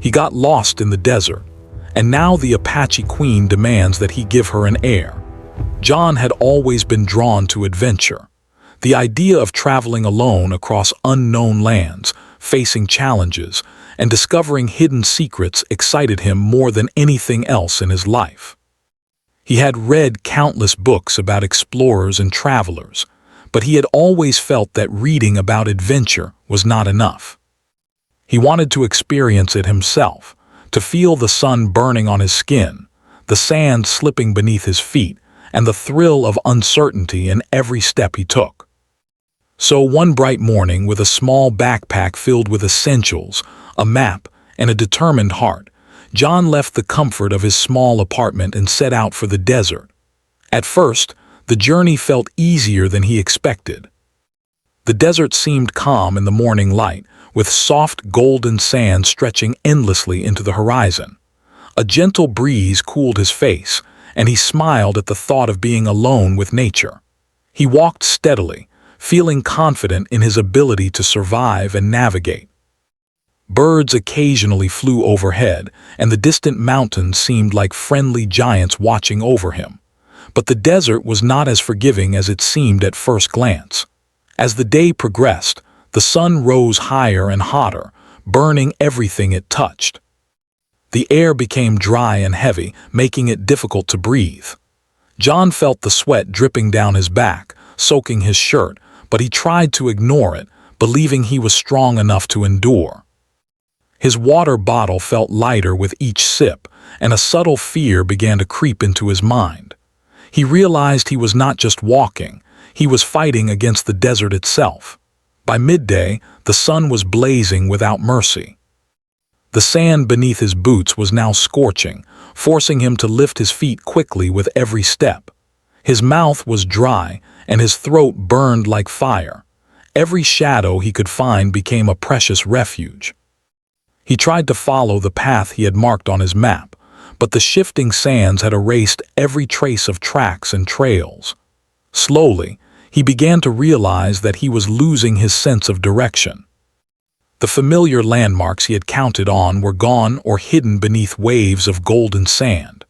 He got lost in the desert, and now the Apache queen demands that he give her an heir. John had always been drawn to adventure. The idea of traveling alone across unknown lands, facing challenges, and discovering hidden secrets excited him more than anything else in his life. He had read countless books about explorers and travelers, but he had always felt that reading about adventure was not enough. He wanted to experience it himself, to feel the sun burning on his skin, the sand slipping beneath his feet, and the thrill of uncertainty in every step he took. So one bright morning, with a small backpack filled with essentials, a map, and a determined heart, John left the comfort of his small apartment and set out for the desert. At first, the journey felt easier than he expected. The desert seemed calm in the morning light, with soft golden sand stretching endlessly into the horizon. A gentle breeze cooled his face, and he smiled at the thought of being alone with nature. He walked steadily, feeling confident in his ability to survive and navigate. Birds occasionally flew overhead, and the distant mountains seemed like friendly giants watching over him. But the desert was not as forgiving as it seemed at first glance. As the day progressed, the sun rose higher and hotter, burning everything it touched. The air became dry and heavy, making it difficult to breathe. John felt the sweat dripping down his back, soaking his shirt, but he tried to ignore it, believing he was strong enough to endure. His water bottle felt lighter with each sip, and a subtle fear began to creep into his mind. He realized he was not just walking, he was fighting against the desert itself. By midday, the sun was blazing without mercy. The sand beneath his boots was now scorching, forcing him to lift his feet quickly with every step. His mouth was dry, and his throat burned like fire. Every shadow he could find became a precious refuge. He tried to follow the path he had marked on his map, but the shifting sands had erased every trace of tracks and trails. Slowly, he began to realize that he was losing his sense of direction. The familiar landmarks he had counted on were gone or hidden beneath waves of golden sand.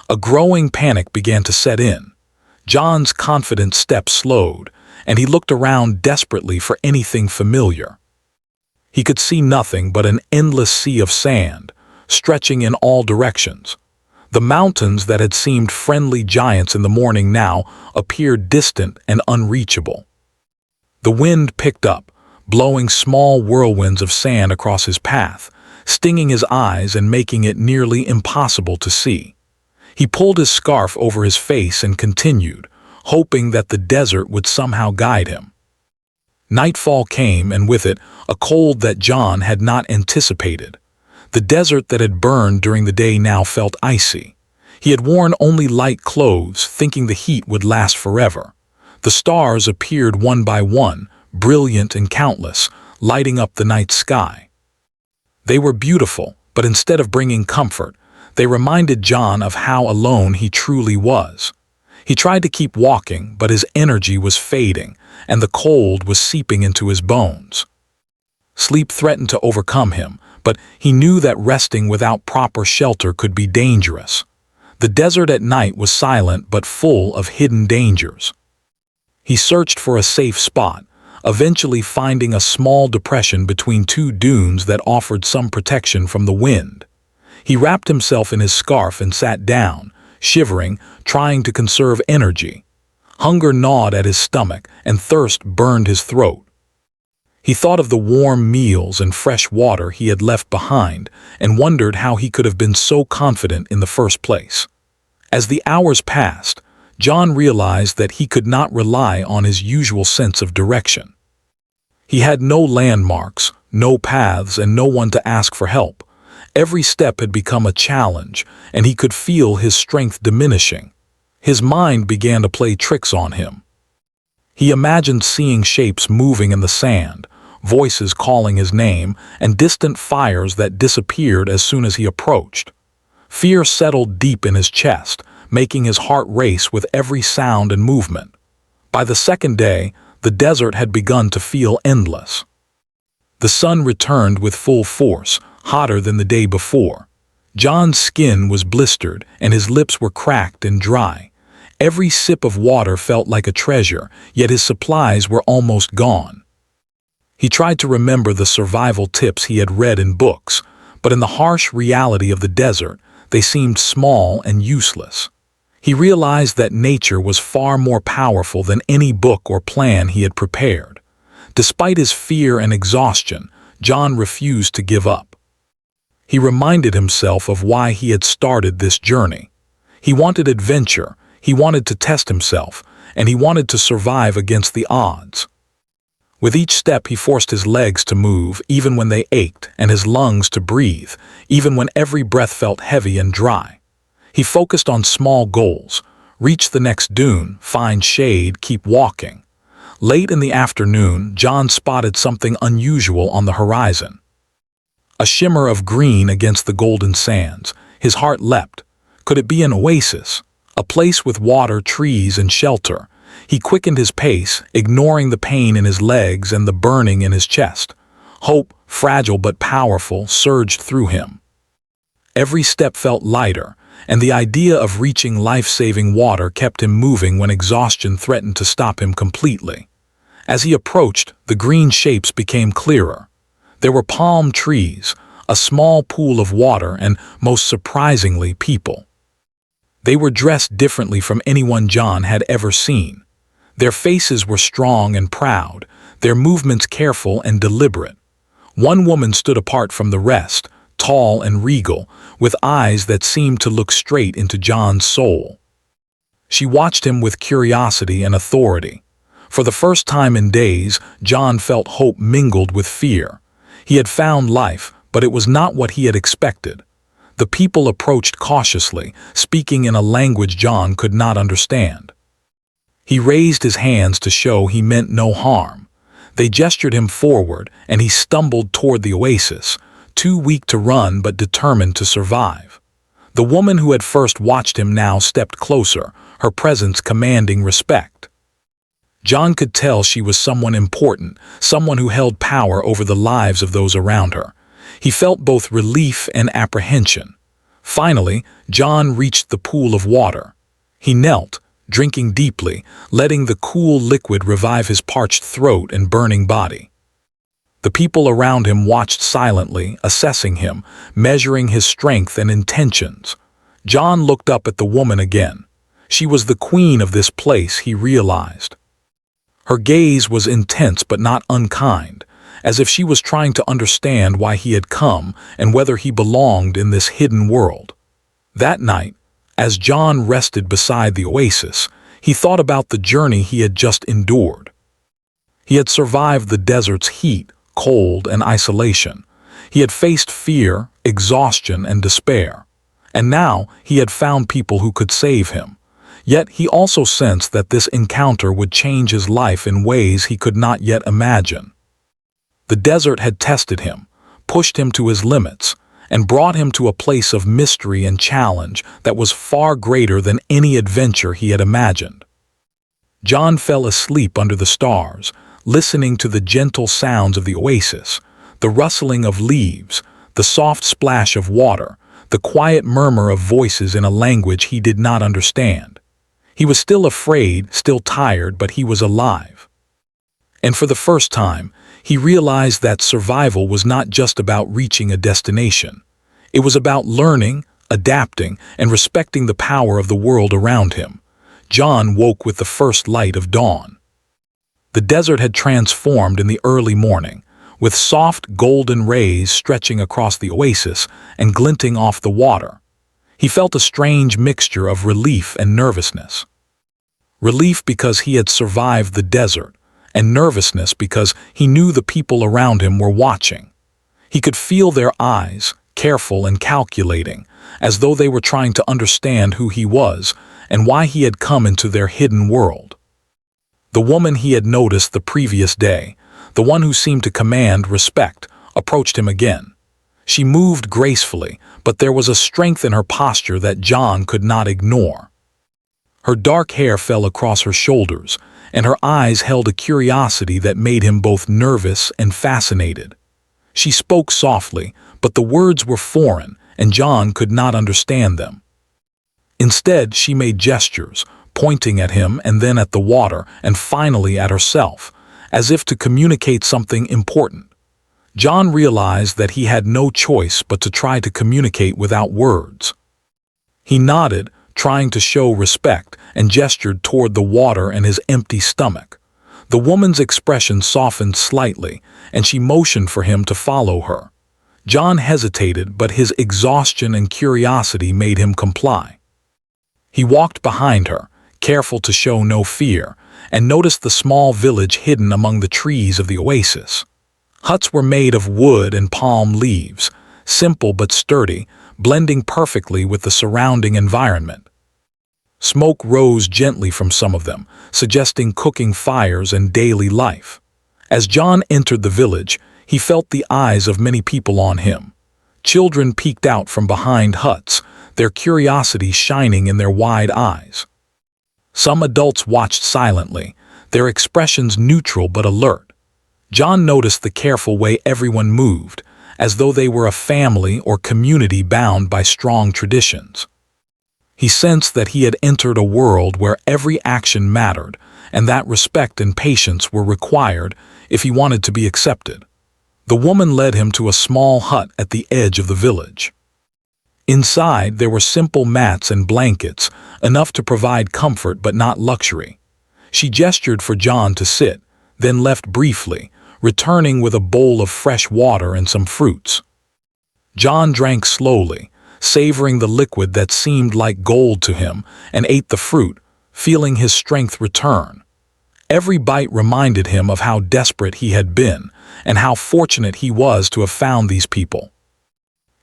A growing panic began to set in. John's confident steps slowed, and he looked around desperately for anything familiar. He could see nothing but an endless sea of sand, stretching in all directions. The mountains that had seemed friendly giants in the morning now appeared distant and unreachable. The wind picked up, blowing small whirlwinds of sand across his path, stinging his eyes and making it nearly impossible to see. He pulled his scarf over his face and continued, hoping that the desert would somehow guide him. Nightfall came, and with it, a cold that John had not anticipated. The desert that had burned during the day now felt icy. He had worn only light clothes, thinking the heat would last forever. The stars appeared one by one, brilliant and countless, lighting up the night sky. They were beautiful, but instead of bringing comfort, they reminded John of how alone he truly was. He tried to keep walking, but his energy was fading, and the cold was seeping into his bones. Sleep threatened to overcome him, but he knew that resting without proper shelter could be dangerous. The desert at night was silent but full of hidden dangers. He searched for a safe spot, eventually finding a small depression between two dunes that offered some protection from the wind. He wrapped himself in his scarf and sat down, shivering, trying to conserve energy. Hunger gnawed at his stomach, and thirst burned his throat. He thought of the warm meals and fresh water he had left behind and wondered how he could have been so confident in the first place. As the hours passed, John realized that he could not rely on his usual sense of direction. He had no landmarks, no paths, and no one to ask for help. Every step had become a challenge, and he could feel his strength diminishing. His mind began to play tricks on him. He imagined seeing shapes moving in the sand, voices calling his name, and distant fires that disappeared as soon as he approached. Fear settled deep in his chest, making his heart race with every sound and movement. By the second day, the desert had begun to feel endless. The sun returned with full force, hotter than the day before. John's skin was blistered, and his lips were cracked and dry. Every sip of water felt like a treasure, yet his supplies were almost gone. He tried to remember the survival tips he had read in books, but in the harsh reality of the desert, they seemed small and useless. He realized that nature was far more powerful than any book or plan he had prepared. Despite his fear and exhaustion, John refused to give up. He reminded himself of why he had started this journey. He wanted adventure, he wanted to test himself, and he wanted to survive against the odds. With each step he forced his legs to move, even when they ached, and his lungs to breathe, even when every breath felt heavy and dry. He focused on small goals: reach the next dune, find shade, keep walking. Late in the afternoon, John spotted something unusual on the horizon. A shimmer of green against the golden sands. His heart leapt. Could it be an oasis? A place with water, trees, and shelter? He quickened his pace, ignoring the pain in his legs and the burning in his chest. Hope, fragile but powerful, surged through him. Every step felt lighter, and the idea of reaching life-saving water kept him moving when exhaustion threatened to stop him completely. As he approached, the green shapes became clearer. There were palm trees, a small pool of water, and, most surprisingly, people. They were dressed differently from anyone John had ever seen. Their faces were strong and proud, their movements careful and deliberate. One woman stood apart from the rest, tall and regal, with eyes that seemed to look straight into John's soul. She watched him with curiosity and authority. For the first time in days, John felt hope mingled with fear. He had found life, but it was not what he had expected. The people approached cautiously, speaking in a language John could not understand. He raised his hands to show he meant no harm. They gestured him forward, and he stumbled toward the oasis, too weak to run but determined to survive. The woman who had first watched him now stepped closer, her presence commanding respect. John could tell she was someone important, someone who held power over the lives of those around her. He felt both relief and apprehension. Finally, John reached the pool of water. He knelt, drinking deeply, letting the cool liquid revive his parched throat and burning body. The people around him watched silently, assessing him, measuring his strength and intentions. John looked up at the woman again. She was the queen of this place, he realized. Her gaze was intense but not unkind, as if she was trying to understand why he had come and whether he belonged in this hidden world. That night, as John rested beside the oasis, he thought about the journey he had just endured. He had survived the desert's heat, cold, and isolation. He had faced fear, exhaustion, and despair. And now he had found people who could save him. Yet he also sensed that this encounter would change his life in ways he could not yet imagine. The desert had tested him, pushed him to his limits, and brought him to a place of mystery and challenge that was far greater than any adventure he had imagined. John fell asleep under the stars, listening to the gentle sounds of the oasis, the rustling of leaves, the soft splash of water, the quiet murmur of voices in a language he did not understand. He was still afraid, still tired, but he was alive. And for the first time, he realized that survival was not just about reaching a destination. It was about learning, adapting, and respecting the power of the world around him. John woke with the first light of dawn. The desert had transformed in the early morning, with soft golden rays stretching across the oasis and glinting off the water. He felt a strange mixture of relief and nervousness. Relief because he had survived the desert, and nervousness because he knew the people around him were watching. He could feel their eyes, careful and calculating, as though they were trying to understand who he was and why he had come into their hidden world. The woman he had noticed the previous day, the one who seemed to command respect, approached him again. She moved gracefully, but there was a strength in her posture that John could not ignore. Her dark hair fell across her shoulders, and her eyes held a curiosity that made him both nervous and fascinated. She spoke softly, but the words were foreign, and John could not understand them. Instead, she made gestures, pointing at him and then at the water and finally at herself, as if to communicate something important. John realized that he had no choice but to try to communicate without words. He nodded, trying to show respect, and gestured toward the water and his empty stomach. The woman's expression softened slightly, and she motioned for him to follow her. John hesitated, but his exhaustion and curiosity made him comply. He walked behind her, careful to show no fear, and noticed the small village hidden among the trees of the oasis. Huts were made of wood and palm leaves, simple but sturdy, blending perfectly with the surrounding environment. Smoke rose gently from some of them, suggesting cooking fires and daily life. As John entered the village, he felt the eyes of many people on him. Children peeked out from behind huts, their curiosity shining in their wide eyes. Some adults watched silently, their expressions neutral but alert. John noticed the careful way everyone moved, as though they were a family or community bound by strong traditions. He sensed that he had entered a world where every action mattered, and that respect and patience were required if he wanted to be accepted. The woman led him to a small hut at the edge of the village. Inside, there were simple mats and blankets, enough to provide comfort but not luxury. She gestured for John to sit, then left briefly, returning with a bowl of fresh water and some fruits. John drank slowly, savoring the liquid that seemed like gold to him, and ate the fruit, feeling his strength return. Every bite reminded him of how desperate he had been, and how fortunate he was to have found these people.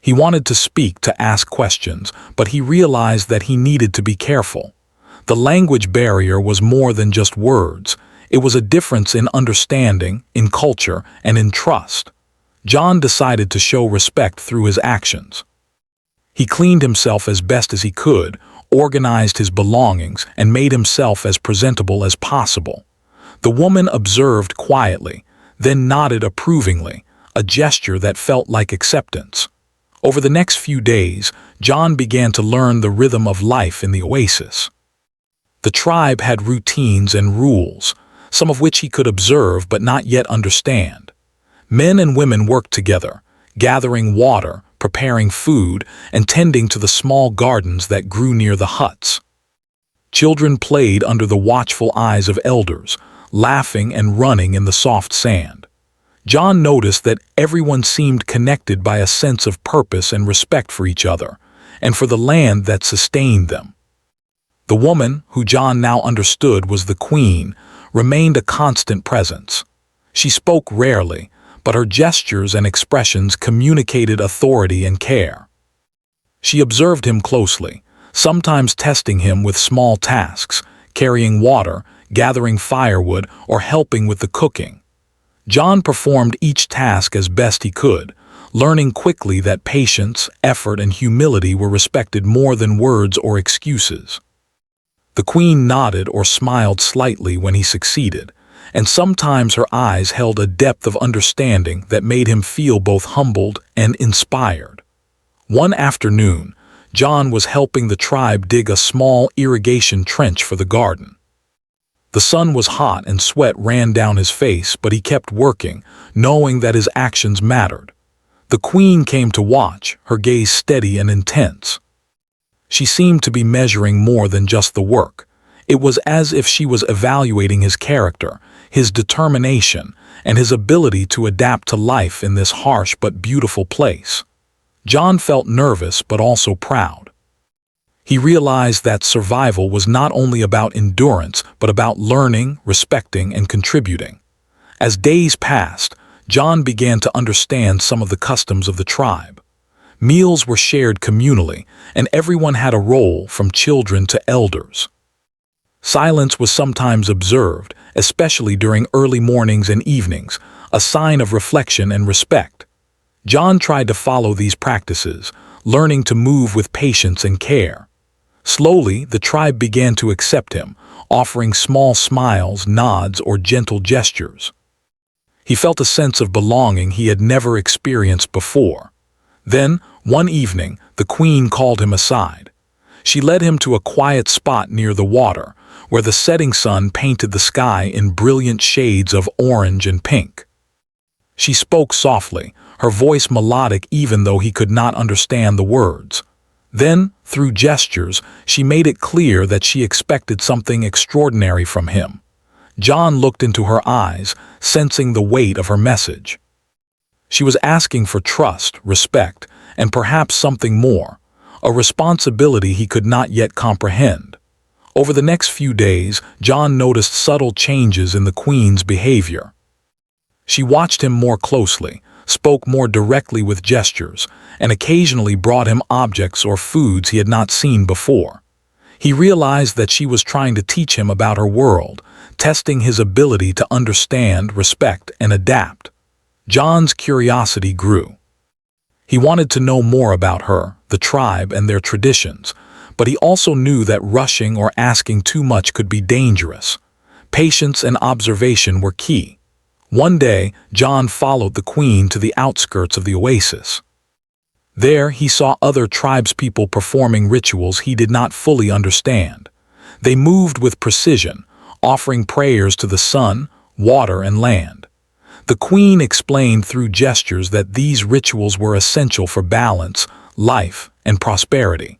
He wanted to speak, to ask questions, but he realized that he needed to be careful. The language barrier was more than just words. It was a difference in understanding, in culture, and in trust. John decided to show respect through his actions. He cleaned himself as best as he could, organized his belongings, and made himself as presentable as possible. The woman observed quietly, then nodded approvingly, a gesture that felt like acceptance. Over the next few days, John began to learn the rhythm of life in the oasis. The tribe had routines and rules, some of which he could observe but not yet understand. Men and women worked together, gathering water, preparing food, and tending to the small gardens that grew near the huts. Children played under the watchful eyes of elders, laughing and running in the soft sand. John noticed that everyone seemed connected by a sense of purpose and respect for each other, and for the land that sustained them. The woman, who John now understood was the queen, remained a constant presence. She spoke rarely, but her gestures and expressions communicated authority and care. She observed him closely, sometimes testing him with small tasks, carrying water, gathering firewood, or helping with the cooking. John performed each task as best he could, learning quickly that patience, effort, and humility were respected more than words or excuses. The queen nodded or smiled slightly when he succeeded, and sometimes her eyes held a depth of understanding that made him feel both humbled and inspired. One afternoon, John was helping the tribe dig a small irrigation trench for the garden. The sun was hot and sweat ran down his face, but he kept working, knowing that his actions mattered. The queen came to watch, her gaze steady and intense. She seemed to be measuring more than just the work. It was as if she was evaluating his character, his determination, and his ability to adapt to life in this harsh but beautiful place. John felt nervous but also proud. He realized that survival was not only about endurance, but about learning, respecting, and contributing. As days passed, John began to understand some of the customs of the tribe. Meals were shared communally, and everyone had a role, from children to elders. Silence was sometimes observed, especially during early mornings and evenings, a sign of reflection and respect. John tried to follow these practices, learning to move with patience and care. Slowly, the tribe began to accept him, offering small smiles, nods, or gentle gestures. He felt a sense of belonging he had never experienced before. Then, one evening, the queen called him aside. She led him to a quiet spot near the water, where the setting sun painted the sky in brilliant shades of orange and pink. She spoke softly, her voice melodic even though he could not understand the words. Then, through gestures, she made it clear that she expected something extraordinary from him. John looked into her eyes, sensing the weight of her message. She was asking for trust, respect, and perhaps something more, a responsibility he could not yet comprehend. Over the next few days, John noticed subtle changes in the queen's behavior. She watched him more closely, spoke more directly with gestures, and occasionally brought him objects or foods he had not seen before. He realized that she was trying to teach him about her world, testing his ability to understand, respect, and adapt. John's curiosity grew. He wanted to know more about her, the tribe, and their traditions, but he also knew that rushing or asking too much could be dangerous. Patience and observation were key. One day, John followed the queen to the outskirts of the oasis. There, he saw other tribespeople performing rituals he did not fully understand. They moved with precision, offering prayers to the sun, water, and land. The queen explained through gestures that these rituals were essential for balance, life, and prosperity.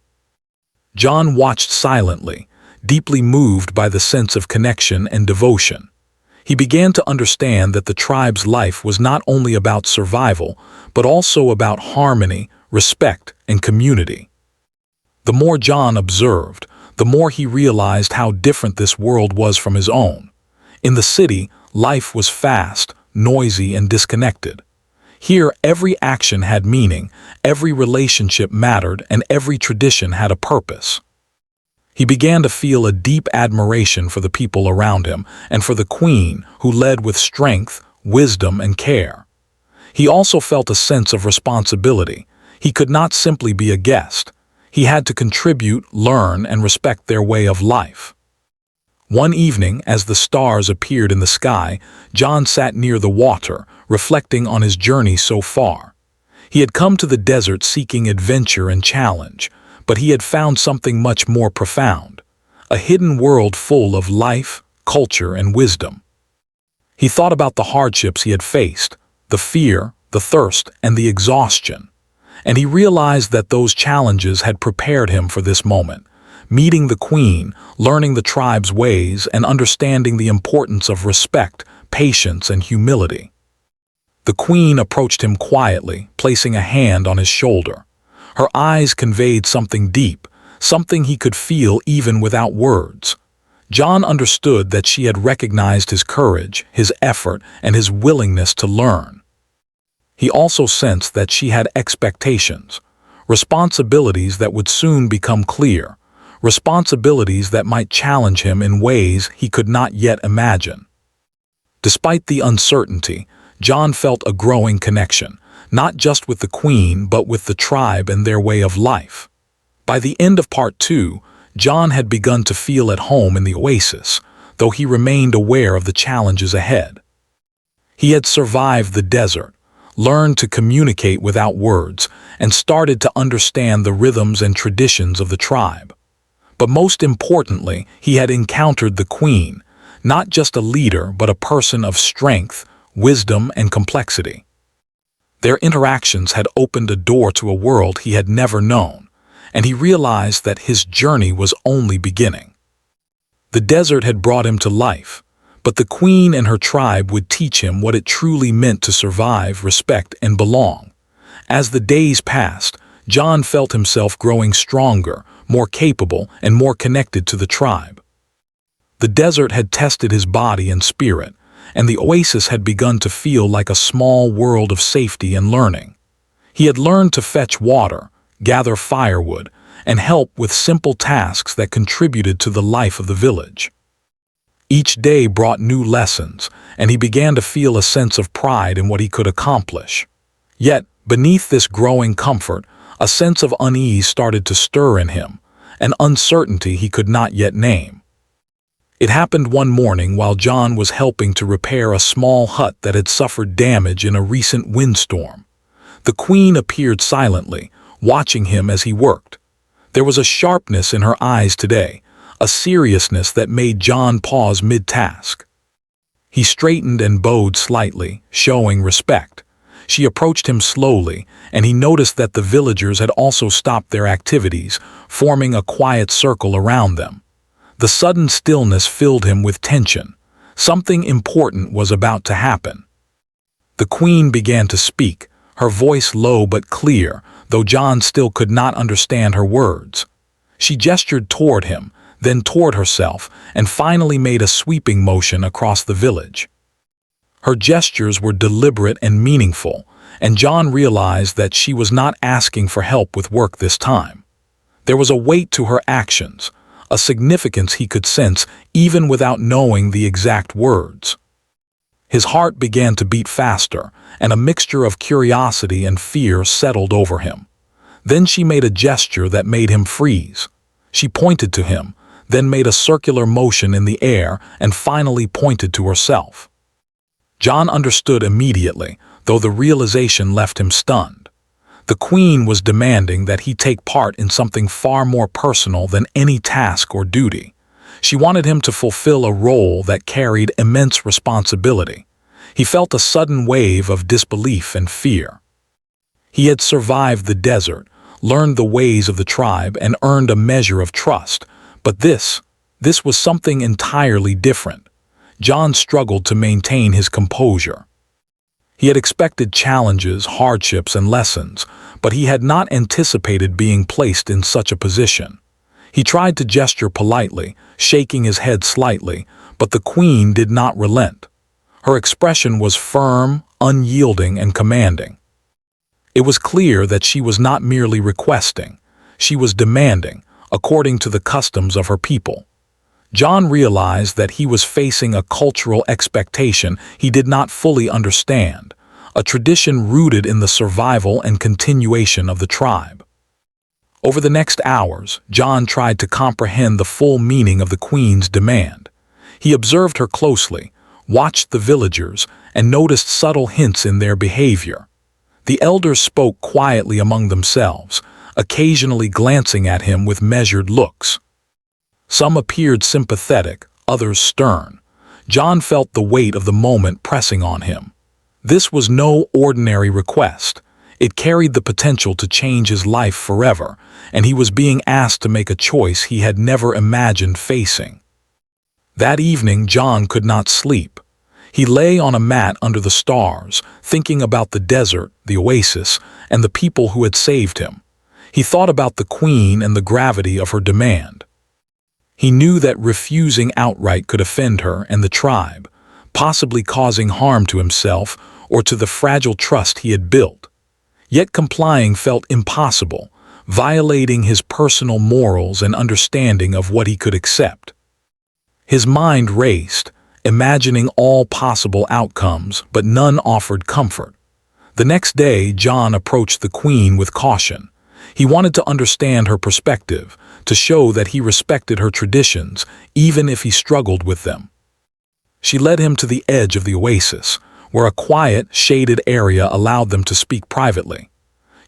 John watched silently, deeply moved by the sense of connection and devotion. He began to understand that the tribe's life was not only about survival, but also about harmony, respect, and community. The more John observed, the more he realized how different this world was from his own. In the city, life was fast, noisy, and disconnected. Here, every action had meaning, every relationship mattered, and every tradition had a purpose. He began to feel a deep admiration for the people around him and for the queen, who led with strength, wisdom, and care. He also felt a sense of responsibility. He could not simply be a guest. He had to contribute, learn, and respect their way of life. One evening, as the stars appeared in the sky, John sat near the water, reflecting on his journey so far. He had come to the desert seeking adventure and challenge, but he had found something much more profound, a hidden world full of life, culture, and wisdom. He thought about the hardships he had faced, the fear, the thirst, and the exhaustion, and he realized that those challenges had prepared him for this moment, meeting the queen, learning the tribe's ways, and understanding the importance of respect, patience, and humility. The queen approached him quietly, placing a hand on his shoulder. Her eyes conveyed something deep, something he could feel even without words. John understood that she had recognized his courage, his effort, and his willingness to learn. He also sensed that she had expectations, responsibilities that would soon become clear, responsibilities that might challenge him in ways he could not yet imagine. Despite the uncertainty, John felt a growing connection, not just with the queen, but with the tribe and their way of life. By the end of part 2, John had begun to feel at home in the oasis, though he remained aware of the challenges ahead. He had survived the desert, learned to communicate without words, and started to understand the rhythms and traditions of the tribe. But most importantly, he had encountered the queen, not just a leader, but a person of strength, wisdom, and complexity. Their interactions had opened a door to a world he had never known, and he realized that his journey was only beginning. The desert had brought him to life, but the queen and her tribe would teach him what it truly meant to survive, respect, and belong. As the days passed, John felt himself growing stronger, more capable, and more connected to the tribe. The desert had tested his body and spirit, and the oasis had begun to feel like a small world of safety and learning. He had learned to fetch water, gather firewood, and help with simple tasks that contributed to the life of the village. Each day brought new lessons, and he began to feel a sense of pride in what he could accomplish. Yet, beneath this growing comfort, a sense of unease started to stir in him, an uncertainty he could not yet name. It happened one morning while John was helping to repair a small hut that had suffered damage in a recent windstorm. The queen appeared silently, watching him as he worked. There was a sharpness in her eyes today, a seriousness that made John pause mid-task. He straightened and bowed slightly, showing respect. She approached him slowly, and he noticed that the villagers had also stopped their activities, forming a quiet circle around them. The sudden stillness filled him with tension. Something important was about to happen. The queen began to speak, her voice low but clear, though John still could not understand her words. She gestured toward him, then toward herself, and finally made a sweeping motion across the village. Her gestures were deliberate and meaningful, and John realized that she was not asking for help with work this time. There was a weight to her actions, a significance he could sense even without knowing the exact words. His heart began to beat faster, and a mixture of curiosity and fear settled over him. Then she made a gesture that made him freeze. She pointed to him, then made a circular motion in the air and finally pointed to herself. John understood immediately, though the realization left him stunned. The queen was demanding that he take part in something far more personal than any task or duty. She wanted him to fulfill a role that carried immense responsibility. He felt a sudden wave of disbelief and fear. He had survived the desert, learned the ways of the tribe, and earned a measure of trust. But this was something entirely different. John struggled to maintain his composure. He had expected challenges, hardships, and lessons, but he had not anticipated being placed in such a position. He tried to gesture politely, shaking his head slightly, but the queen did not relent. Her expression was firm, unyielding, and commanding. It was clear that she was not merely requesting, she was demanding, according to the customs of her people. John realized that he was facing a cultural expectation he did not fully understand, a tradition rooted in the survival and continuation of the tribe. Over the next hours, John tried to comprehend the full meaning of the queen's demand. He observed her closely, watched the villagers, and noticed subtle hints in their behavior. The elders spoke quietly among themselves, occasionally glancing at him with measured looks. Some appeared sympathetic, others stern. John felt the weight of the moment pressing on him. This was no ordinary request. It carried the potential to change his life forever, and he was being asked to make a choice he had never imagined facing. That evening, John could not sleep. He lay on a mat under the stars, thinking about the desert, the oasis, and the people who had saved him. He thought about the queen and the gravity of her demand. He knew that refusing outright could offend her and the tribe, possibly causing harm to himself or to the fragile trust he had built. Yet complying felt impossible, violating his personal morals and understanding of what he could accept. His mind raced, imagining all possible outcomes, but none offered comfort. The next day, John approached the queen with caution. He wanted to understand her perspective, to show that he respected her traditions, even if he struggled with them. She led him to the edge of the oasis, where a quiet, shaded area allowed them to speak privately.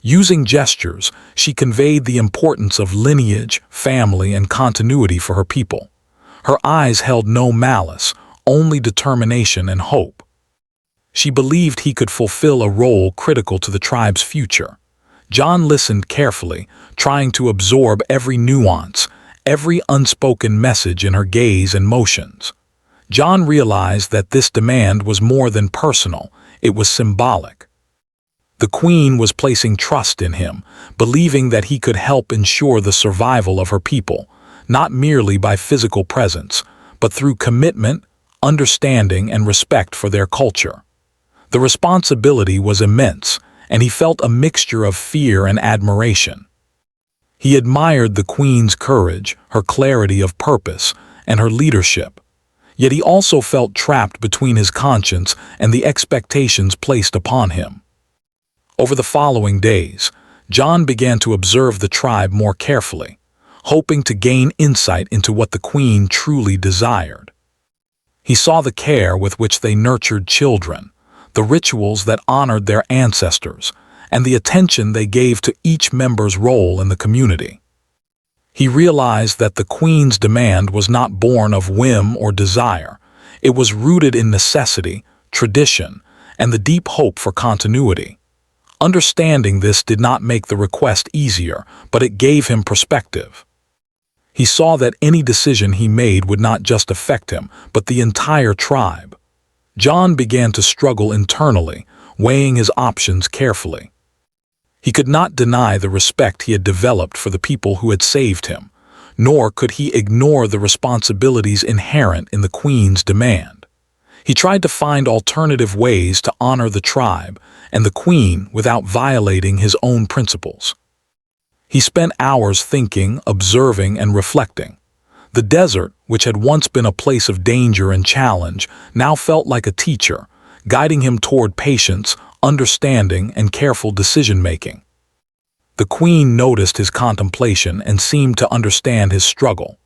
Using gestures, she conveyed the importance of lineage, family, and continuity for her people. Her eyes held no malice, only determination and hope. She believed he could fulfill a role critical to the tribe's future. John listened carefully, trying to absorb every nuance, every unspoken message in her gaze and motions. John realized that this demand was more than personal, it was symbolic. The queen was placing trust in him, believing that he could help ensure the survival of her people, not merely by physical presence, but through commitment, understanding, and respect for their culture. The responsibility was immense, and he felt a mixture of fear and admiration. He admired the queen's courage, her clarity of purpose, and her leadership. Yet he also felt trapped between his conscience and the expectations placed upon him. Over the following days, John began to observe the tribe more carefully. hoping to gain insight into what the queen truly desired. He saw the care with which they nurtured children, the rituals that honored their ancestors, and the attention they gave to each member's role in the community. He realized that the queen's demand was not born of whim or desire. It was rooted in necessity, tradition, and the deep hope for continuity. Understanding this did not make the request easier, but it gave him perspective. He saw that any decision he made would not just affect him, but the entire tribe. John began to struggle internally, weighing his options carefully. He could not deny the respect he had developed for the people who had saved him, nor could he ignore the responsibilities inherent in the queen's demand. He tried to find alternative ways to honor the tribe and the queen without violating his own principles. He spent hours thinking, observing, and reflecting. The desert, which had once been a place of danger and challenge, now felt like a teacher, guiding him toward patience, understanding, and careful decision-making. The queen noticed his contemplation and seemed to understand his struggle.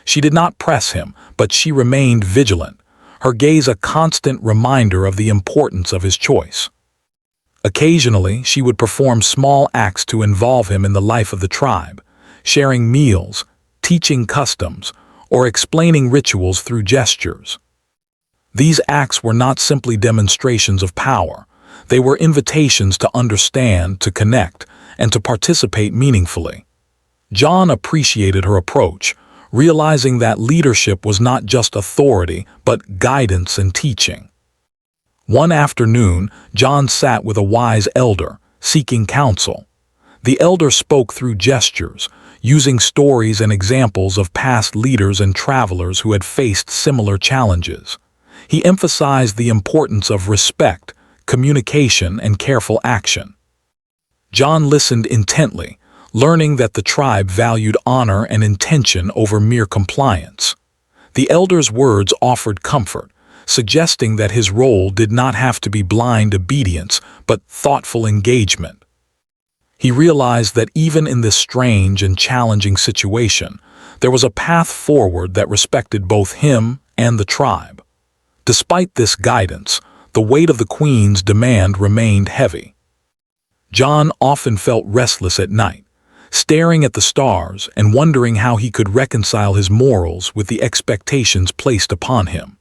She did not press him, but she remained vigilant, her gaze a constant reminder of the importance of his choice. Occasionally, she would perform small acts to involve him in the life of the tribe, sharing meals, teaching customs, or explaining rituals through gestures. These acts were not simply demonstrations of power. They were invitations to understand, to connect, and to participate meaningfully. John appreciated her approach, realizing that leadership was not just authority, but guidance and teaching. One afternoon, John sat with a wise elder, seeking counsel. The elder spoke through gestures, using stories and examples of past leaders and travelers who had faced similar challenges. He emphasized the importance of respect, communication, and careful action. John listened intently, learning that the tribe valued honor and intention over mere compliance. The elder's words offered comfort, suggesting that his role did not have to be blind obedience, but thoughtful engagement. He realized that even in this strange and challenging situation, there was a path forward that respected both him and the tribe. Despite this guidance, the weight of the queen's demand remained heavy. John often felt restless at night, staring at the stars and wondering how he could reconcile his morals with the expectations placed upon him.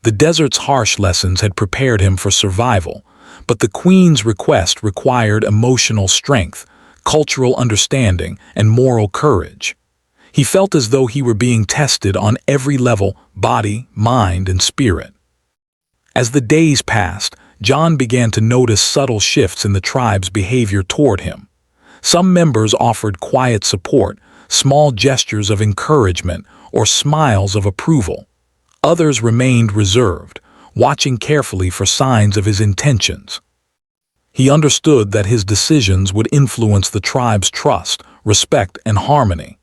The desert's harsh lessons had prepared him for survival, but the queen's request required emotional strength, cultural understanding, and moral courage. He felt as though he were being tested on every level: body, mind, and spirit. As the days passed, John began to notice subtle shifts in the tribe's behavior toward him. Some members offered quiet support, small gestures of encouragement, or smiles of approval. Others remained reserved, watching carefully for signs of his intentions. He understood that his decisions would influence the tribe's trust, respect, and harmony.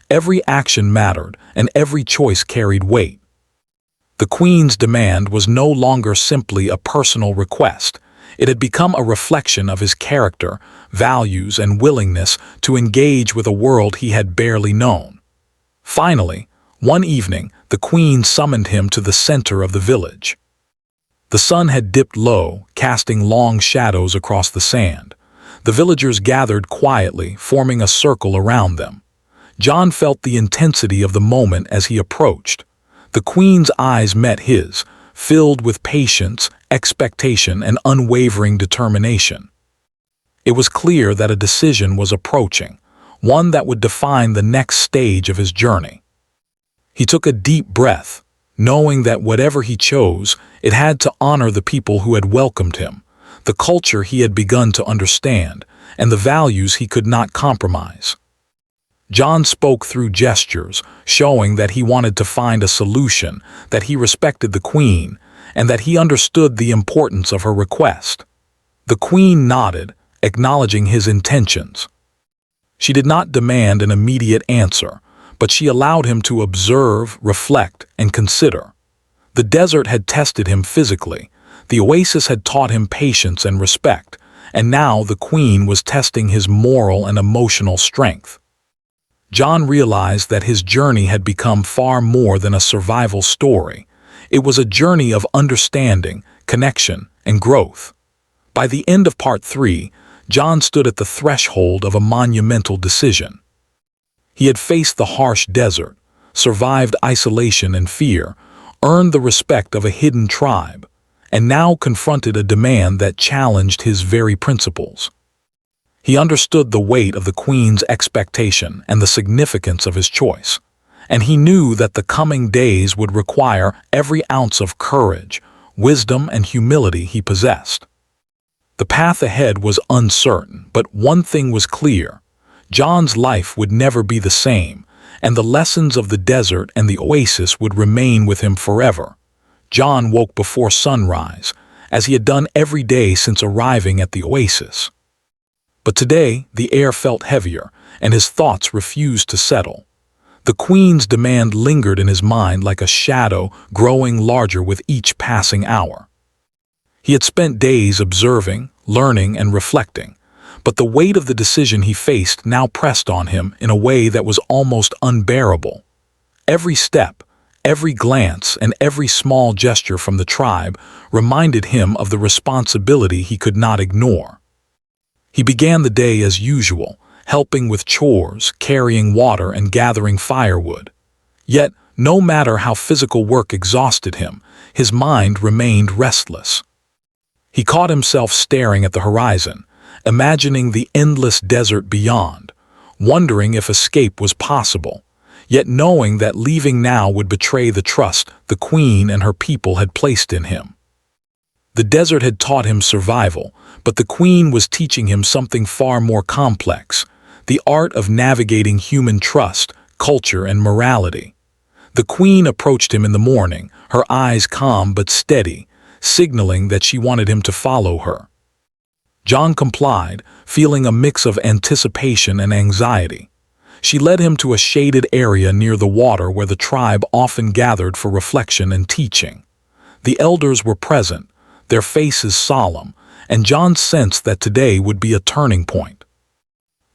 Every action mattered, and every choice carried weight. The queen's demand was no longer simply a personal request. It had become a reflection of his character, values, and willingness to engage with a world he had barely known. Finally, one evening, the queen summoned him to the center of the village. The sun had dipped low, casting long shadows across the sand. The villagers gathered quietly, forming a circle around them. John felt the intensity of the moment as he approached. The queen's eyes met his, filled with patience, expectation, and unwavering determination. It was clear that a decision was approaching, one that would define the next stage of his journey. He took a deep breath, knowing that whatever he chose, it had to honor the people who had welcomed him, the culture he had begun to understand, and the values he could not compromise. John spoke through gestures, showing that he wanted to find a solution, that he respected the queen, and that he understood the importance of her request. The queen nodded, acknowledging his intentions. She did not demand an immediate answer, but she allowed him to observe, reflect, and consider. The desert had tested him physically, the oasis had taught him patience and respect, and now the queen was testing his moral and emotional strength. John realized that his journey had become far more than a survival story. It was a journey of understanding, connection, and growth. By the end of Part 3, John stood at the threshold of a monumental decision. He had faced the harsh desert, survived isolation and fear, earned the respect of a hidden tribe, and now confronted a demand that challenged his very principles. He understood the weight of the Queen's expectation and the significance of his choice, and he knew that the coming days would require every ounce of courage, wisdom, and humility he possessed. The path ahead was uncertain, but one thing was clear: John's life would never be the same, and the lessons of the desert and the oasis would remain with him forever. John woke before sunrise, as he had done every day since arriving at the oasis. But today, the air felt heavier, and his thoughts refused to settle. The Queen's demand lingered in his mind like a shadow, growing larger with each passing hour. He had spent days observing, learning, and reflecting, but the weight of the decision he faced now pressed on him in a way that was almost unbearable. Every step, every glance, and every small gesture from the tribe reminded him of the responsibility he could not ignore. He began the day as usual, helping with chores, carrying water, and gathering firewood. Yet, no matter how physical work exhausted him, his mind remained restless. He caught himself staring at the horizon, imagining the endless desert beyond, wondering if escape was possible, yet knowing that leaving now would betray the trust the Queen and her people had placed in him. The desert had taught him survival, but the Queen was teaching him something far more complex: the art of navigating human trust, culture, and morality. The Queen approached him in the morning, her eyes calm but steady, signaling that she wanted him to follow her. John complied, feeling a mix of anticipation and anxiety. She led him to a shaded area near the water where the tribe often gathered for reflection and teaching. The elders were present, their faces solemn, and John sensed that today would be a turning point.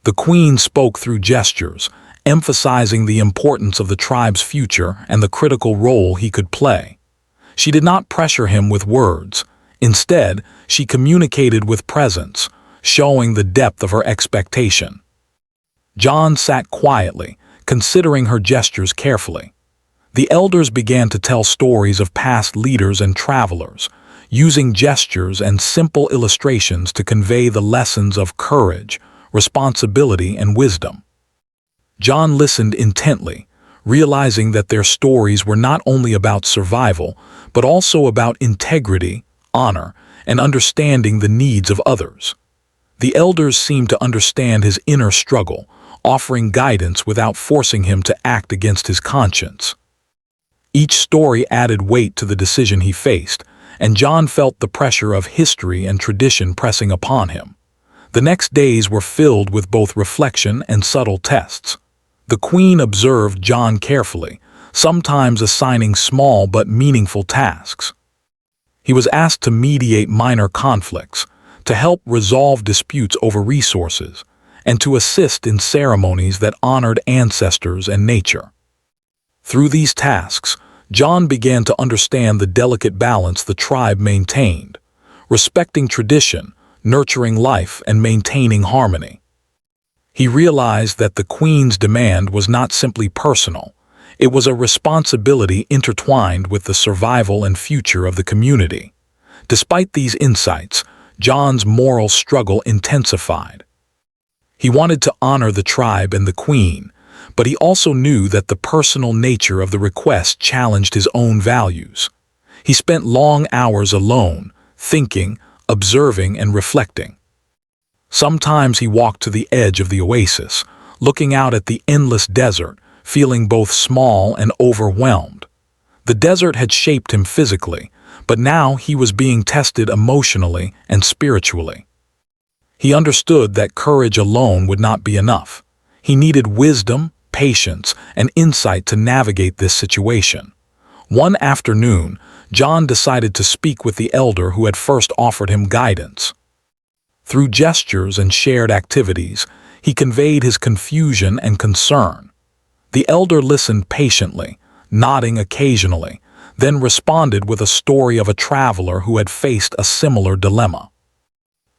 The Queen spoke through gestures, emphasizing the importance of the tribe's future and the critical role he could play. She did not pressure him with words. Instead, she communicated with presence, showing the depth of her expectation. John sat quietly, considering her gestures carefully. The elders began to tell stories of past leaders and travelers, using gestures and simple illustrations to convey the lessons of courage, responsibility, and wisdom. John listened intently, realizing that their stories were not only about survival, but also about integrity, honor, and understanding the needs of others. The elders seemed to understand his inner struggle, offering guidance without forcing him to act against his conscience. Each story added weight to the decision he faced, and John felt the pressure of history and tradition pressing upon him. The next days were filled with both reflection and subtle tests. The Queen observed John carefully, sometimes assigning small but meaningful tasks. He was asked to mediate minor conflicts, to help resolve disputes over resources, and to assist in ceremonies that honored ancestors and nature. Through these tasks, John began to understand the delicate balance the tribe maintained, respecting tradition, nurturing life, and maintaining harmony. He realized that the Queen's demand was not simply personal. It was a responsibility intertwined with the survival and future of the community. Despite these insights, John's moral struggle intensified. He wanted to honor the tribe and the Queen, but he also knew that the personal nature of the request challenged his own values. He spent long hours alone, thinking, observing, and reflecting. Sometimes he walked to the edge of the oasis, looking out at the endless desert, feeling both small and overwhelmed. The desert had shaped him physically, but now he was being tested emotionally and spiritually. He understood that courage alone would not be enough. He needed wisdom, patience, and insight to navigate this situation. One afternoon, John decided to speak with the elder who had first offered him guidance. Through gestures and shared activities, he conveyed his confusion and concern. The elder listened patiently, nodding occasionally, then responded with a story of a traveler who had faced a similar dilemma.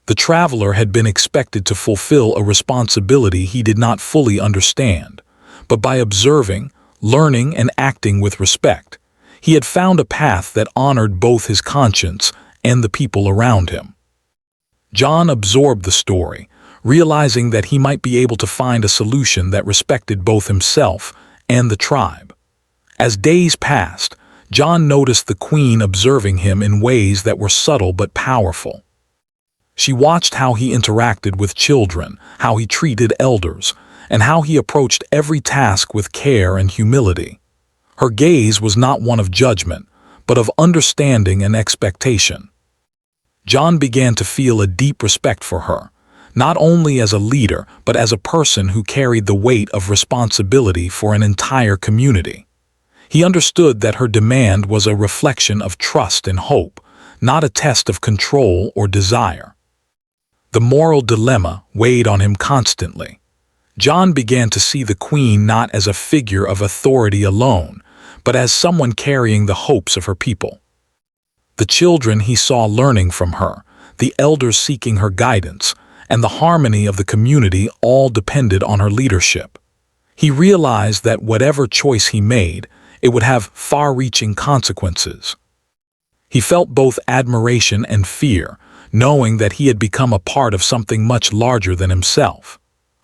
The traveler had been expected to fulfill a responsibility he did not fully understand, but by observing, learning, and acting with respect, he had found a path that honored both his conscience and the people around him. John absorbed the story, realizing that he might be able to find a solution that respected both himself and the tribe. As days passed, John noticed the queen observing him in ways that were subtle but powerful. She watched how he interacted with children, how he treated elders, and how he approached every task with care and humility. Her gaze was not one of judgment, but of understanding and expectation. John began to feel a deep respect for her, not only as a leader, but as a person who carried the weight of responsibility for an entire community. He understood that her demand was a reflection of trust and hope, not a test of control or desire. The moral dilemma weighed on him constantly. John began to see the queen not as a figure of authority alone, but as someone carrying the hopes of her people. The children he saw learning from her, the elders seeking her guidance, and the harmony of the community all depended on her leadership. He realized that whatever choice he made, it would have far-reaching consequences. He felt both admiration and fear, knowing that he had become a part of something much larger than himself.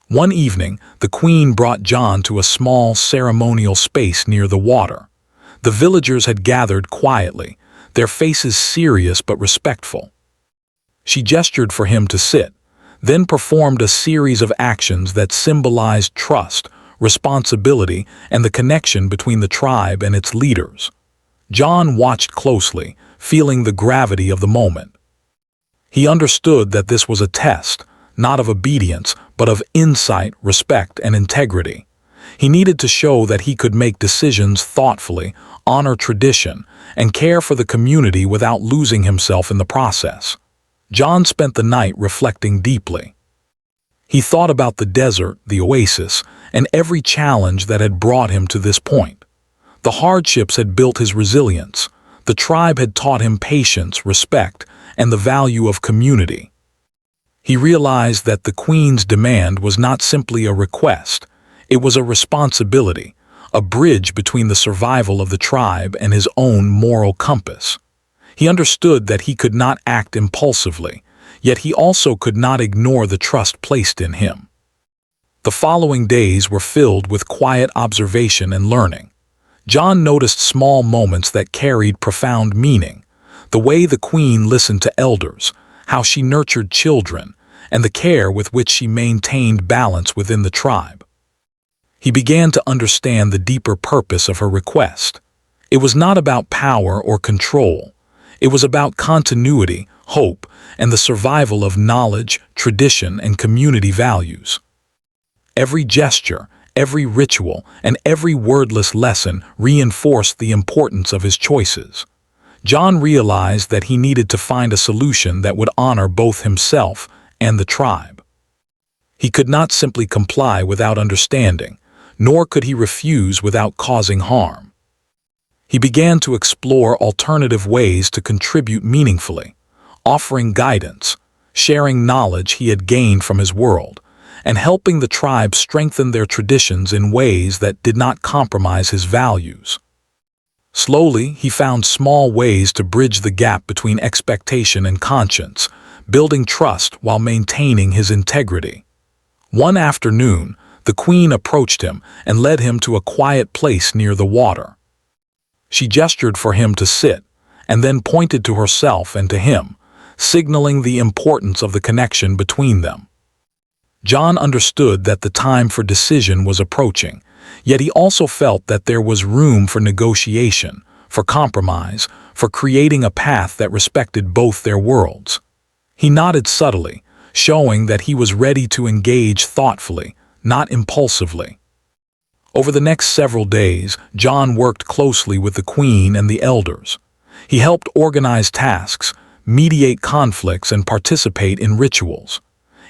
One evening, the queen brought John to a small ceremonial space near the water. The villagers had gathered quietly, their faces serious but respectful. She gestured for him to sit, then performed a series of actions that symbolized trust, responsibility, and the connection between the tribe and its leaders. John watched closely, feeling the gravity of the moment. He understood that this was a test, not of obedience, but of insight, respect, and integrity. He needed to show that he could make decisions thoughtfully, honor tradition, and care for the community without losing himself in the process. John spent the night reflecting deeply. He thought about the desert, the oasis, and every challenge that had brought him to this point. The hardships had built his resilience. The tribe had taught him patience, respect, and the value of community. He realized that the queen's demand was not simply a request, it was a responsibility, a bridge between the survival of the tribe and his own moral compass. He understood that he could not act impulsively, yet he also could not ignore the trust placed in him. The following days were filled with quiet observation and learning. John noticed small moments that carried profound meaning, the way the queen listened to elders, how she nurtured children, and the care with which she maintained balance within the tribe. He began to understand the deeper purpose of her request. It was not about power or control. It was about continuity, hope, and the survival of knowledge, tradition, and community values. Every gesture, every ritual, and every wordless lesson reinforced the importance of his choices. John realized that he needed to find a solution that would honor both himself and the tribe. He could not simply comply without understanding, nor could he refuse without causing harm. He began to explore alternative ways to contribute meaningfully, offering guidance, sharing knowledge he had gained from his world, and helping the tribe strengthen their traditions in ways that did not compromise his values. Slowly, he found small ways to bridge the gap between expectation and conscience, building trust while maintaining his integrity. One afternoon, the queen approached him and led him to a quiet place near the water. She gestured for him to sit, and then pointed to herself and to him, signaling the importance of the connection between them. John understood that the time for decision was approaching, yet he also felt that there was room for negotiation, for compromise, for creating a path that respected both their worlds. He nodded subtly, showing that he was ready to engage thoughtfully, not impulsively. Over the next several days, John worked closely with the queen and the elders. He helped organize tasks, mediate conflicts, and participate in rituals.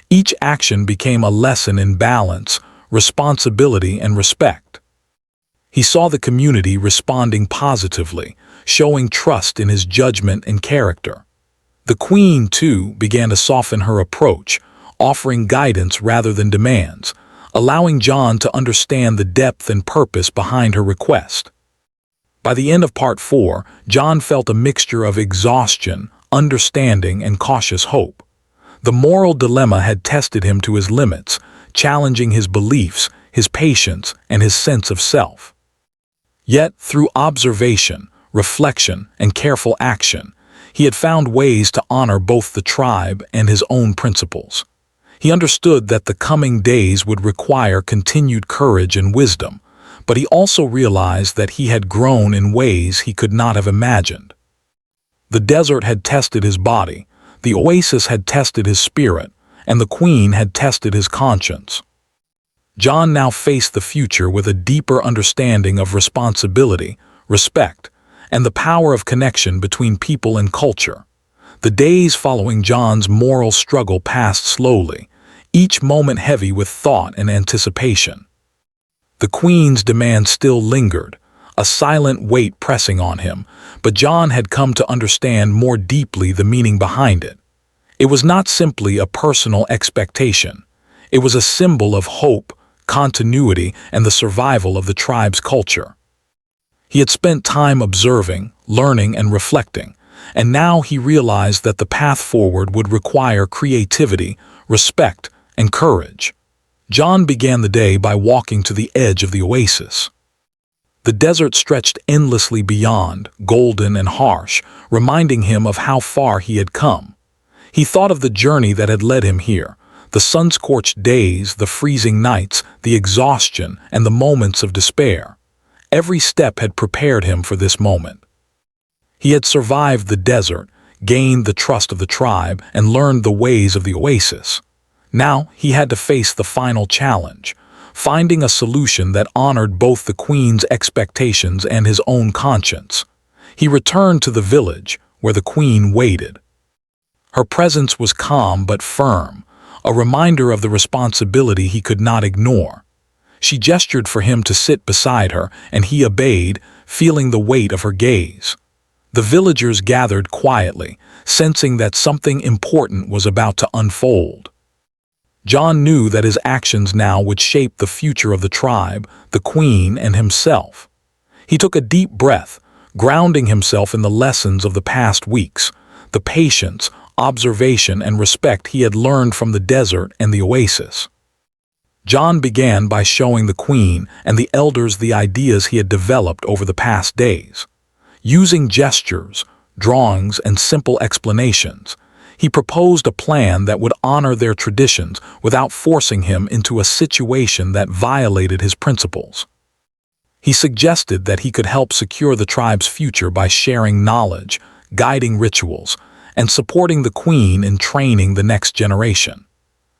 Each action became a lesson in balance, responsibility, and respect. He saw the community responding positively, showing trust in his judgment and character. The queen, too, began to soften her approach, offering guidance rather than demands, allowing John to understand the depth and purpose behind her request. By the end of Part 4, John felt a mixture of exhaustion, understanding, and cautious hope. The moral dilemma had tested him to his limits, challenging his beliefs, his patience, and his sense of self. Yet, through observation, reflection, and careful action, he had found ways to honor both the tribe and his own principles. He understood that the coming days would require continued courage and wisdom, but he also realized that he had grown in ways he could not have imagined. The desert had tested his body, the oasis had tested his spirit, and the queen had tested his conscience. John now faced the future with a deeper understanding of responsibility, respect, and the power of connection between people and culture. The days following John's moral struggle passed slowly, each moment heavy with thought and anticipation. The queen's demand still lingered, a silent weight pressing on him, but John had come to understand more deeply the meaning behind it. It was not simply a personal expectation. It was a symbol of hope, continuity, and the survival of the tribe's culture. He had spent time observing, learning, and reflecting, and now he realized that the path forward would require creativity, respect, and courage. John began the day by walking to the edge of the oasis. The desert stretched endlessly beyond, golden and harsh, reminding him of how far he had come. He thought of the journey that had led him here, the sun-scorched days, the freezing nights, the exhaustion, and the moments of despair. Every step had prepared him for this moment. He had survived the desert, gained the trust of the tribe, and learned the ways of the oasis. Now he had to face the final challenge, finding a solution that honored both the queen's expectations and his own conscience. He returned to the village, where the queen waited. Her presence was calm but firm, a reminder of the responsibility he could not ignore. She gestured for him to sit beside her, and he obeyed, feeling the weight of her gaze. The villagers gathered quietly, sensing that something important was about to unfold. John knew that his actions now would shape the future of the tribe, the queen, and himself. He took a deep breath, grounding himself in the lessons of the past weeks, the patience, observation, and respect he had learned from the desert and the oasis. John began by showing the queen and the elders the ideas he had developed over the past days. Using gestures, drawings, and simple explanations, he proposed a plan that would honor their traditions without forcing him into a situation that violated his principles. He suggested that he could help secure the tribe's future by sharing knowledge, guiding rituals, and supporting the queen in training the next generation.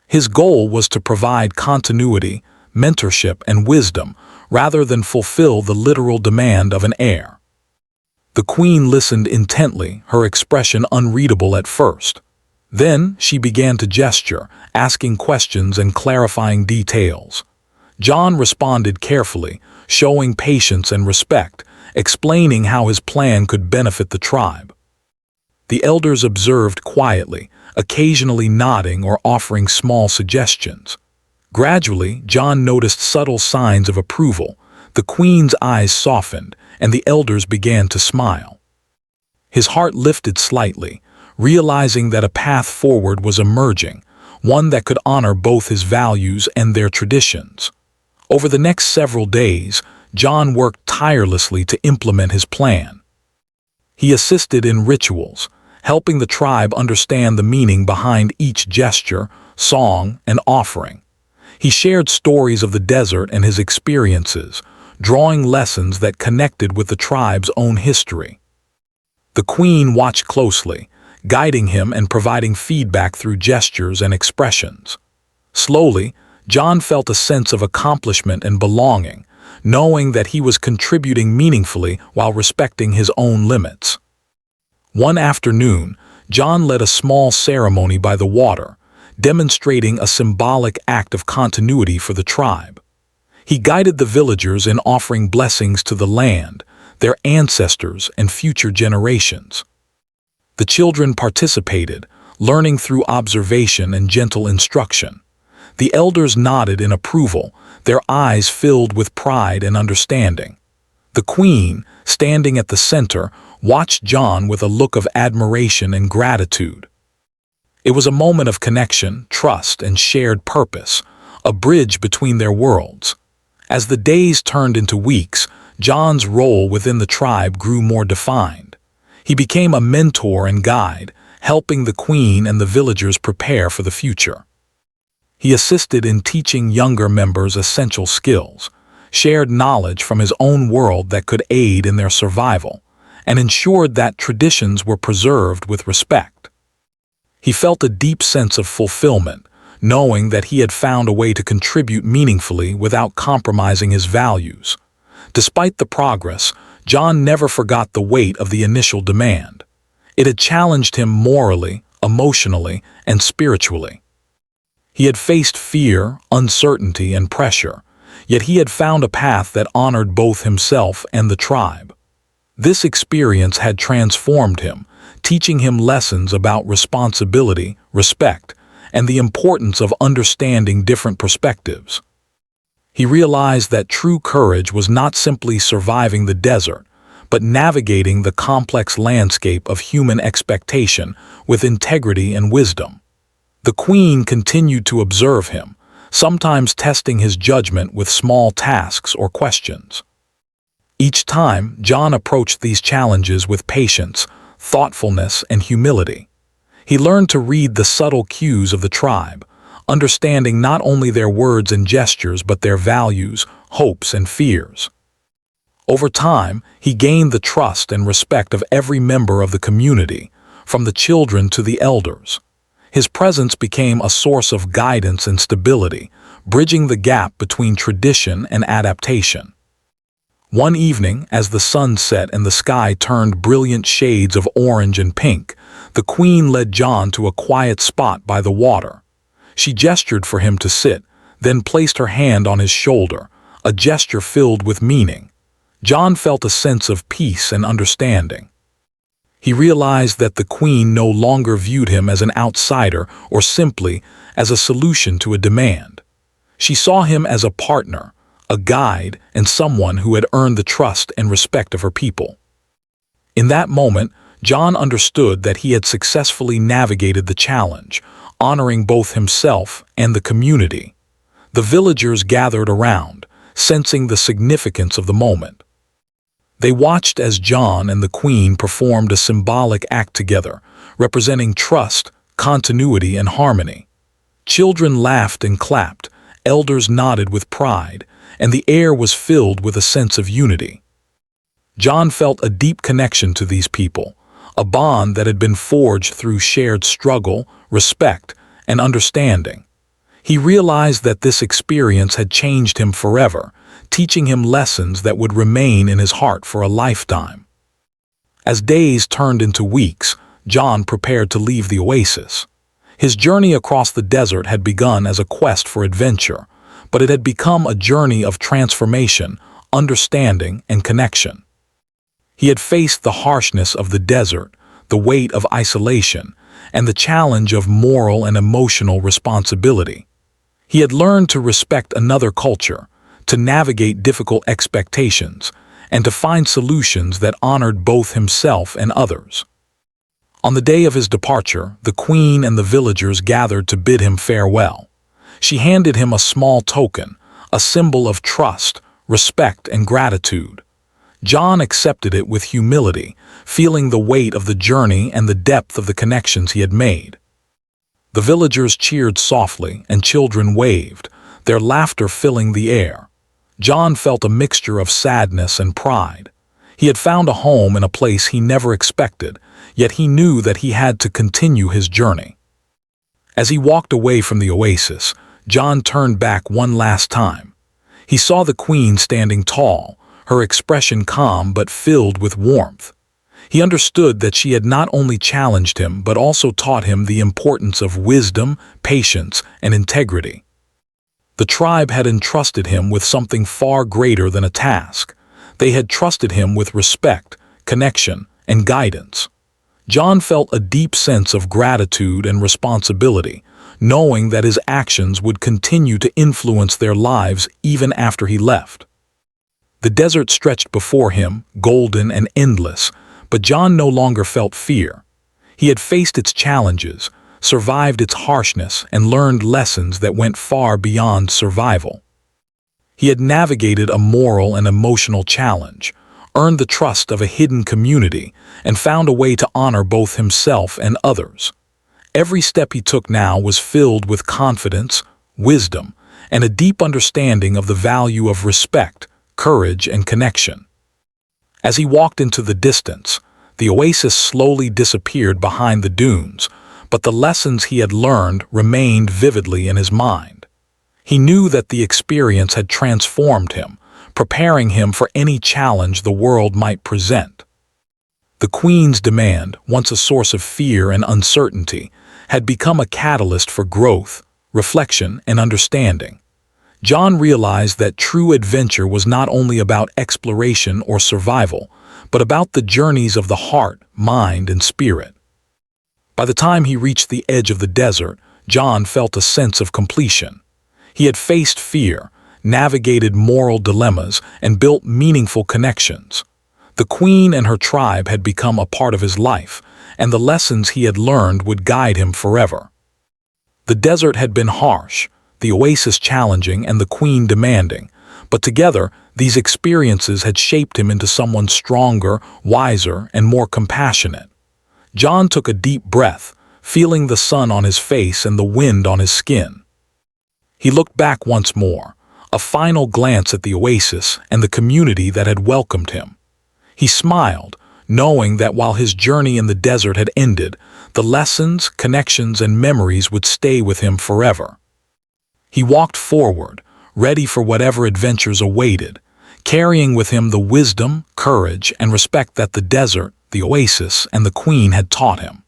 His goal was to provide continuity, mentorship, and wisdom rather than fulfill the literal demand of an heir. The queen listened intently, her expression unreadable at first. Then she began to gesture, asking questions and clarifying details. John responded carefully, showing patience and respect, explaining how his plan could benefit the tribe. The elders observed quietly, occasionally nodding or offering small suggestions. Gradually, John noticed subtle signs of approval. The queen's eyes softened, and the elders began to smile. His heart lifted slightly, realizing that a path forward was emerging, one that could honor both his values and their traditions. Over the next several days, John worked tirelessly to implement his plan. He assisted in rituals, helping the tribe understand the meaning behind each gesture, song, and offering. He shared stories of the desert and his experiences, drawing lessons that connected with the tribe's own history. The queen watched closely, guiding him and providing feedback through gestures and expressions. Slowly, John felt a sense of accomplishment and belonging, knowing that he was contributing meaningfully while respecting his own limits. One afternoon, John led a small ceremony by the water, demonstrating a symbolic act of continuity for the tribe. He guided the villagers in offering blessings to the land, their ancestors, and future generations. The children participated, learning through observation and gentle instruction. The elders nodded in approval, their eyes filled with pride and understanding. The queen, standing at the center, watched John with a look of admiration and gratitude. It was a moment of connection, trust, and shared purpose, a bridge between their worlds. As the days turned into weeks, John's role within the tribe grew more defined. He became a mentor and guide, helping the queen and the villagers prepare for the future. He assisted in teaching younger members essential skills, shared knowledge from his own world that could aid in their survival, and ensured that traditions were preserved with respect. He felt a deep sense of fulfillment, knowing that he had found a way to contribute meaningfully without compromising his values. Despite the progress, John never forgot the weight of the initial demand. It had challenged him morally, emotionally, and spiritually. He had faced fear, uncertainty, and pressure, yet he had found a path that honored both himself and the tribe. This experience had transformed him, teaching him lessons about responsibility, respect, and the importance of understanding different perspectives. He realized that true courage was not simply surviving the desert, but navigating the complex landscape of human expectation with integrity and wisdom. The queen continued to observe him, sometimes testing his judgment with small tasks or questions. Each time, John approached these challenges with patience, thoughtfulness, and humility. He learned to read the subtle cues of the tribe, understanding not only their words and gestures but their values, hopes, and fears. Over time, he gained the trust and respect of every member of the community, from the children to the elders. His presence became a source of guidance and stability, bridging the gap between tradition and adaptation. One evening, as the sun set and the sky turned brilliant shades of orange and pink, the queen led John to a quiet spot by the water. She gestured for him to sit, then placed her hand on his shoulder, a gesture filled with meaning. John felt a sense of peace and understanding. He realized that the queen no longer viewed him as an outsider or simply as a solution to a demand. She saw him as a partner, a guide, and someone who had earned the trust and respect of her people. In that moment, John understood that he had successfully navigated the challenge, honoring both himself and the community. The villagers gathered around, sensing the significance of the moment. They watched as John and the queen performed a symbolic act together, representing trust, continuity, and harmony. Children laughed and clapped, elders nodded with pride, and the air was filled with a sense of unity. John felt a deep connection to these people, a bond that had been forged through shared struggle, respect, and understanding. He realized that this experience had changed him forever, teaching him lessons that would remain in his heart for a lifetime. As days turned into weeks, John prepared to leave the oasis. His journey across the desert had begun as a quest for adventure, but it had become a journey of transformation, understanding, and connection. He had faced the harshness of the desert, the weight of isolation, and the challenge of moral and emotional responsibility. He had learned to respect another culture, to navigate difficult expectations, and to find solutions that honored both himself and others. On the day of his departure, the queen and the villagers gathered to bid him farewell. She handed him a small token, a symbol of trust, respect, and gratitude. John accepted it with humility, feeling the weight of the journey and the depth of the connections he had made. The villagers cheered softly and children waved, their laughter filling the air. John felt a mixture of sadness and pride. He had found a home in a place he never expected, yet he knew that he had to continue his journey. As he walked away from the oasis, John turned back one last time. He saw the queen standing tall, her expression calm but filled with warmth. He understood that she had not only challenged him but also taught him the importance of wisdom, patience, and integrity. The tribe had entrusted him with something far greater than a task. They had trusted him with respect, connection, and guidance. John felt a deep sense of gratitude and responsibility, knowing that his actions would continue to influence their lives even after he left. The desert stretched before him, golden and endless, but John no longer felt fear. He had faced its challenges, survived its harshness, and learned lessons that went far beyond survival. He had navigated a moral and emotional challenge, earned the trust of a hidden community, and found a way to honor both himself and others. Every step he took now was filled with confidence, wisdom, and a deep understanding of the value of respect, courage, and connection. As he walked into the distance, the oasis slowly disappeared behind the dunes, but the lessons he had learned remained vividly in his mind. He knew that the experience had transformed him, preparing him for any challenge the world might present. The Queen's demand, once a source of fear and uncertainty, had become a catalyst for growth, reflection, and understanding. John realized that true adventure was not only about exploration or survival, but about the journeys of the heart, mind, and spirit. By the time he reached the edge of the desert, John felt a sense of completion. He had faced fear, navigated moral dilemmas, and built meaningful connections. The Queen and her tribe had become a part of his life, and the lessons he had learned would guide him forever. The desert had been harsh, the oasis challenging, and the Queen demanding, but together these experiences had shaped him into someone stronger, wiser, and more compassionate. John took a deep breath, feeling the sun on his face and the wind on his skin. He looked back once more, a final glance at the oasis and the community that had welcomed him. He smiled, knowing that while his journey in the desert had ended, the lessons, connections, and memories would stay with him forever. He walked forward, ready for whatever adventures awaited, carrying with him the wisdom, courage, and respect that the desert, the oasis, and the Queen had taught him.